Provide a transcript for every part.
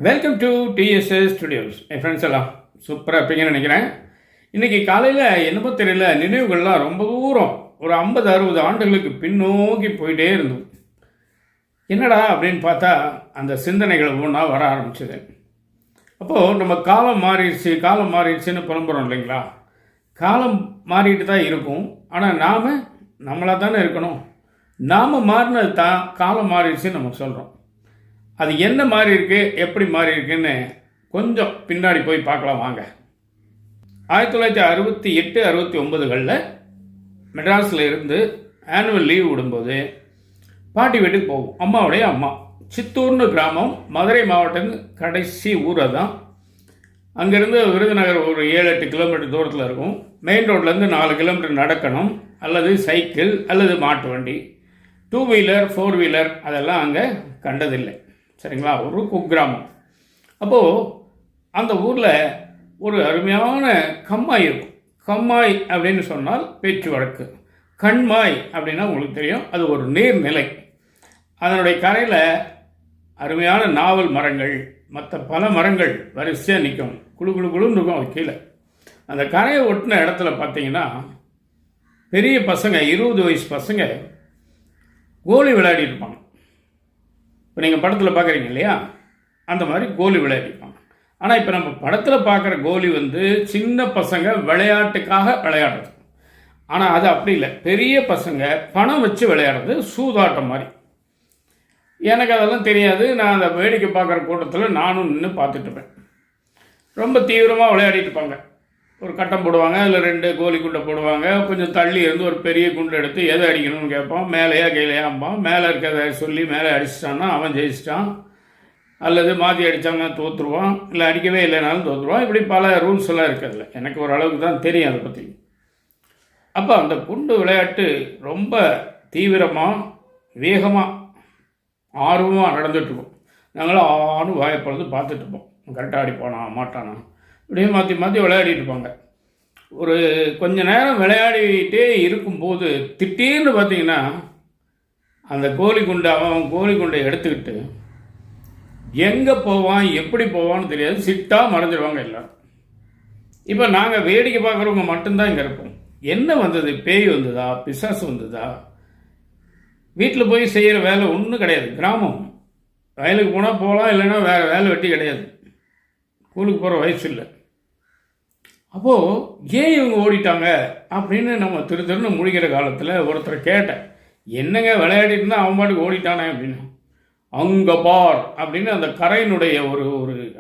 Welcome to TDS studios. N friends எல்லாம் சூப்பராக இருப்பீங்கன்னு நினைக்கிறேன். இன்றைக்கி காலையில் என்னமோ தெரியல, நினைவுகள்லாம் ரொம்ப தூரம் ஒரு 50-60 ஆண்டுகளுக்கு பின்னோக்கி போயிட்டே இருந்தது. என்னடா அப்படின்னு பார்த்தா அந்த சிந்தனைகள் ஒன்றா வர ஆரம்பிச்சது. அப்போது நம்ம காலம் மாறிடுச்சுன்னு புலம்புறோம் இல்லைங்களா? காலம் மாறிட்டு தான் இருக்கும், ஆனால் நாம் நம்மளாக தானே இருக்கணும். நாம் மாறினது தான் காலம் மாறிடுச்சுன்னு நம்ம சொல்கிறோம். அது என்ன மாறி இருக்கு, எப்படி மாறி இருக்குன்னு கொஞ்சம் பின்னாடி போய் பார்க்கலாம் வாங்க. 1968-69களில் மெட்ராஸில் இருந்து ஆனுவல் லீவ் விடும்போது பாட்டி வீட்டுக்கு போகும். அம்மாவுடைய அம்மா சித்தூர்னு கிராமம், மதுரை மாவட்டத்தின் கடைசி ஊரை தான். அங்கேருந்து விருதுநகர் ஒரு 7-8 கிலோமீட்டர் தூரத்தில் இருக்கும். மெயின் ரோட்லேருந்து 4 கிலோமீட்டர் நடக்கணும், அல்லது சைக்கிள் அல்லது மாட்டு வண்டி, 2 வீலர் 4 வீலர் அதெல்லாம் அங்கே கண்டதில்லை. சரிங்களா? ஒரு குக்கிராமம். அப்போது அந்த ஊரில் ஒரு அருமையான கம்மாய் இருக்கும். கம்மாய் அப்படின்னு சொன்னால் பேச்சு வழக்கு. கண்மாய் அப்படின்னா உங்களுக்கு தெரியும், அது ஒரு நீர்நிலை. அதனுடைய கரையில் அருமையான நாவல் மரங்கள், மற்ற பல மரங்கள் வரிசையாக நிற்கும். குழு குழு குழுன்னு இருக்கும். அது கீழே அந்த கரையை ஒட்டின இடத்துல பார்த்தீங்கன்னா பெரிய பசங்க, 20 வயசு பசங்க கோலி விளையாடி இருப்பாங்க. இப்போ நீங்கள் படத்தில் பார்க்குறீங்க இல்லையா, அந்த மாதிரி கோலி விளையாடிப்பாங்க. ஆனால் இப்போ நம்ம படத்தில் பார்க்குற கோலி சின்ன பசங்க விளையாட்டுக்காக விளையாடுறது. ஆனால் அது அப்படி இல்லை, பெரிய பசங்க பணம் வச்சு விளையாடுறது, சூதாட்டம் மாதிரி. எனக்கு அதெல்லாம் தெரியாது. நான் அந்த வேடிக்கை பார்க்குற கூட்டத்தில் நானும் நின்று பார்த்துட்டுப்பேன். ரொம்ப தீவிரமாக விளையாடிட்டு இருப்பாங்க. ஒரு கட்டம் போடுவாங்க, அதில் 2 கோலி குண்டை போடுவாங்க. கொஞ்சம் தள்ளி இருந்து ஒரு பெரிய குண்டை எடுத்து எதை அடிக்கணும்னு கேட்பான். மேலேயா கீழேயாம்பான். மேலே இருக்கிறத சொல்லி மேலே அடிச்சிட்டான்னா அவன் ஜெயிச்சிட்டான், அல்லது மாற்றி அடித்தாங்கன்னா தோற்றுருவான், இல்லை அடிக்கவே இல்லைனாலும் தோற்றுருவான். இப்படி பல ரூல்ஸ் எல்லாம் இருக்கிறதில்ல. எனக்கு ஓரளவுக்கு தான் தெரியும் அதை பற்றி. அப்போ அந்த குண்டு விளையாட்டு ரொம்ப தீவிரமாக, வேகமாக, ஆர்வமாக நடந்துகிட்ருக்கோம். நாங்களும் ஆணும் வாயப்பொழுது பார்த்துட்ருப்போம். கரெக்டாக அடிப்பானா மாட்டானா இப்படியே மாற்றி மாற்றி விளையாடிட்டு இருப்பாங்க. ஒரு கொஞ்ச நேரம் விளையாடிட்டே இருக்கும்போது திடீர்னு பார்த்தீங்கன்னா அந்த அவன் கோலி குண்டை எடுத்துக்கிட்டு எங்கே போவான், எப்படி போவான்னு தெரியாது, சிட்டாக மறைஞ்சிருவாங்க எல்லோரும். இப்போ நாங்கள் வேடிக்கை பார்க்குறவங்க மட்டும்தான் இங்கே இருப்போம். என்ன வந்தது, பேய் வந்ததா, பிசாசு வந்ததா? வீட்டில் போய் செய்கிற வேலை ஒன்றும் கிடையாது. கிராமம், வயலுக்கு போனால் போகலாம், இல்லைன்னா வேறு வேலை வெட்டி கிடையாது. ஸ்கூலுக்கு போகிற வயசு இல்லை. அப்போது ஏன் இவங்க ஓடிட்டாங்க அப்படின்னு நம்ம திருன்னு முடிக்கிற காலத்தில் ஒருத்தரை கேட்டேன், என்னங்க விளையாடிட்டு இருந்தால் அவன் பாட்டுக்கு ஓடிட்டானே அப்படின்னு. அங்கே பார் அப்படின்னு அந்த கரையினுடைய ஒரு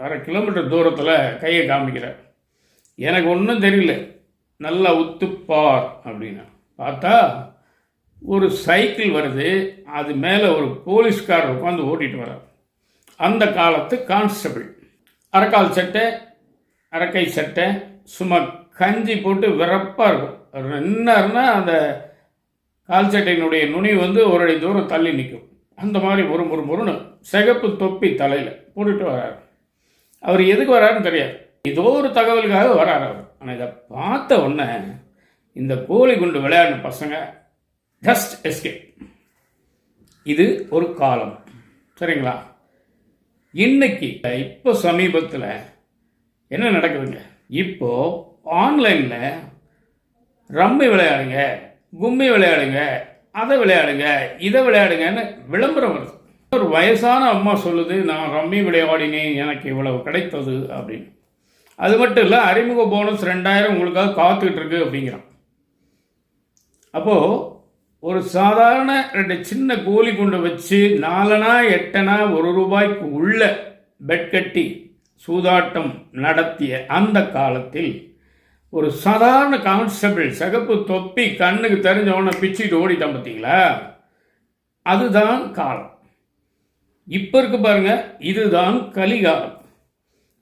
1/2 கிலோமீட்டர் தூரத்தில் கையை காமிக்கிறார். எனக்கு ஒன்றும் தெரியல, நல்லா உத்துப்பார் அப்படின்னு பார்த்தா ஒரு சைக்கிள் வருது, அது மேலே ஒரு போலீஸ்காரர் உட்காந்து ஓட்டிகிட்டு வர்றார். அந்த காலத்து கான்ஸ்டபிள், அரைக்கால் சட்டை, அரைக்கை சட்டை, சும்மா கஞ்சி போட்டு விறப்பாக இருக்கும். என்னன்னா அந்த கால் சட்டையினுடைய நுனி ஒரு அடி தூரம் தள்ளி நிற்கும். அந்த மாதிரி ஒரு முருன்னு சிகப்பு தொப்பி தலையில் போட்டுட்டு வர்றாரு. அவர் எதுக்கு வர்றாருன்னு தெரியாது, ஏதோ ஒரு தகவலுக்காக வர்றாரு அவர். ஆனால் இதை பார்த்த உடனே இந்த கோலி குண்டு விளையாடின பசங்க ஜஸ்ட் எஸ்கேப். இது ஒரு காலம். சரிங்களா? இன்னைக்கு இப்போ சமீபத்தில் என்ன நடக்குதுங்க, இப்போ ஆன்லைனில் ரம்மி விளையாடுங்க, கும்மி விளையாடுங்க, அதை விளையாடுங்க, இதை விளையாடுங்கன்னு விளம்பரம் வருது. ஒரு வயசான அம்மா சொல்லுது, நான் ரம்மி விளையாடினேன், எனக்கு இவ்வளவு கிடைத்தது அப்படின்னு. அது மட்டும் இல்லை, அறிமுக போனஸ் 2000 உங்களுக்காக காத்துக்கிட்டு இருக்கு அப்படிங்கிறான். அப்போது ஒரு சாதாரண 2 சின்ன கோலி குண்டை வச்சு 4 8 1 ரூபாய்க்கு உள்ள பெட் கட்டி சூதாட்டம் நடத்திய அந்த காலத்தில் ஒரு சாதாரண கான்ஸ்டபிள் சிகப்பு தொப்பி கண்ணுக்கு தெரிஞ்சவன பிச்சுட்டு ஓடிட்டான். பார்த்தீங்களா? அதுதான் காலம். இப்போ இருக்கு பாருங்க, இதுதான் கலிகாலம்.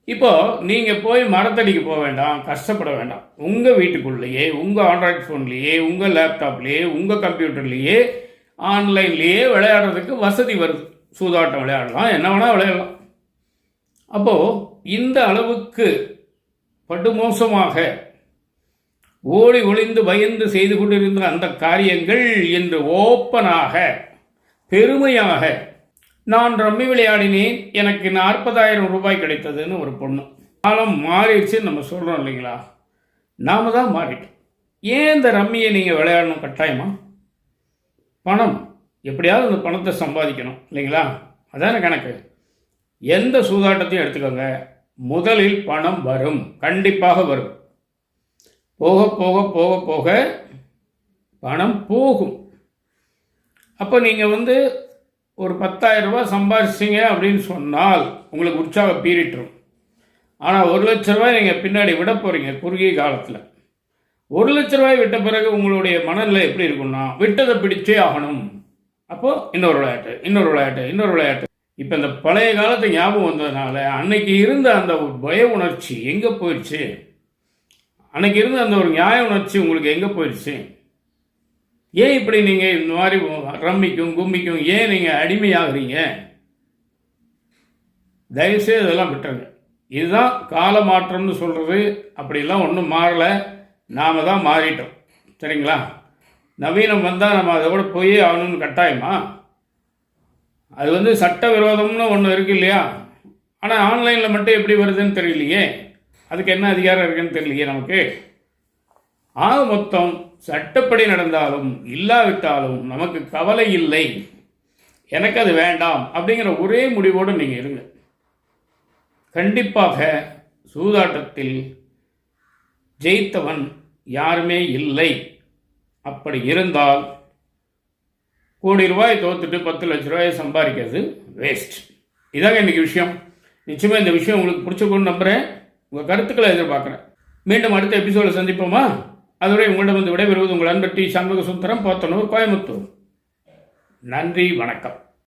இப்போ நீங்கள் போய் மரத்தடிக்கு போக வேண்டாம், கஷ்டப்பட வேண்டாம். உங்கள் வீட்டுக்குள்ளேயே, உங்கள் ஆண்ட்ராய்ட் ஃபோன்லேயே, உங்கள் லேப்டாப்லேயே, உங்கள் கம்ப்யூட்டர்லேயே, ஆன்லைன்லேயே விளையாடுறதுக்கு வசதி வருது. சூதாட்டம் விளையாடலாம், என்ன வேணால் விளையாடலாம். அப்போது இந்த அளவுக்கு படுமோசமாக ஓடி ஒளிந்து பயந்து செய்து கொண்டிருந்த அந்த காரியங்கள் இன்று ஓப்பனாக பெருமையாக நான் ரம்மி விளையாடினேன், எனக்கு 40,000 ரூபாய் கிடைத்ததுன்னு ஒரு பொண்ணு. காலம் மாறிடுச்சுன்னு நம்ம சொல்கிறோம் இல்லைங்களா? நாம தான் மாறிட்டோம். ஏன் இந்த ரம்மியை நீங்கள் விளையாடணும் கட்டாயமா? பணம், எப்படியாவது அந்த பணத்தை சம்பாதிக்கணும் இல்லைங்களா? அதான கணக்கு. எந்த சூதாட்டத்தையும் எடுத்துக்கோங்க, முதலில் பணம் வரும், கண்டிப்பாக வரும். போக போக போக போக பணம் போகும். அப்போ நீங்கள் ஒரு 10,000 ரூபாய் சம்பாதிச்சிங்க அப்படின்னு சொன்னால் உங்களுக்கு உற்சாகம் பீறிட்டுரும். ஆனால் 1,00,000 ரூபாய் நீங்கள் பின்னாடி விட போகிறீங்க குறுகிய காலத்தில். 1,00,000 ரூபாய் விட்ட பிறகு உங்களுடைய மனநிலை எப்படி இருக்குன்னா, விட்டதை பிடிச்சே ஆகணும். அப்போது இன்னொரு விளையாட்டு, இன்னொரு விளையாட்டு, இன்னொரு விளையாட்டு. இப்போ இந்த பழைய காலத்து ஞாபகம் வந்ததுனால அன்னைக்கு இருந்த அந்த ஒரு பய உணர்ச்சி எங்கே போயிடுச்சு? அன்னைக்கு இருந்த அந்த ஒரு நியாய உணர்ச்சி உங்களுக்கு எங்கே போயிடுச்சு? ஏன் இப்படி நீங்கள் இந்த மாதிரி ரம்மிக்கும் கும்மிக்கும் ஏன் நீங்கள் அடிமையாகிறீங்க? தயவுசெய்து இதெல்லாம் விட்டுருங்க. இதுதான் கால மாற்றம்னு சொல்கிறது. அப்படிலாம் ஒன்றும் மாறலை, நாம் தான் மாறிட்டோம். சரிங்களா? நவீனம் வந்தால் நம்ம அதை கூட போய் ஆகணும்னு கட்டாயமா? அது சட்டவிரோதம்னு ஒன்று இருக்கு இல்லையா? ஆனால் ஆன்லைனில் மட்டும் எப்படி வருதுன்னு தெரியலையே, அதுக்கு என்ன அதிகாரம் இருக்குன்னு தெரியலையே நமக்கு. ஆக மொத்தம் சட்டப்படி நடந்தாலும் இல்லாவிட்டாலும் நமக்கு கவலை இல்லை, எனக்கு அது வேண்டாம் அப்படிங்கிற ஒரே முடிவோடு நீங்கள் இருங்க. கண்டிப்பாக சூதாட்டத்தில் ஜெயித்தவன் யாருமே இல்லை. அப்படி இருந்தால் கோடி ரூபாய் தோத்துட்டு 10 லட்ச ரூபாயை சம்பாதிக்கிறது வேஸ்ட். இதாங்க இன்றைக்கி விஷயம். நிச்சயமாக இந்த விஷயம் உங்களுக்கு பிடிச்சிருக்குன்னு நம்புகிறேன். உங்கள் கருத்துக்களை எதிர்பார்க்குறேன். மீண்டும் அடுத்த எபிசோடில் சந்திப்போமா? அதுவரை உங்களிடம் விடைபெறுவது உங்கள் அன்பர் டி. சண்முக சுந்தரம், போத்தனூர், கோயம்புத்தூர். நன்றி, வணக்கம்.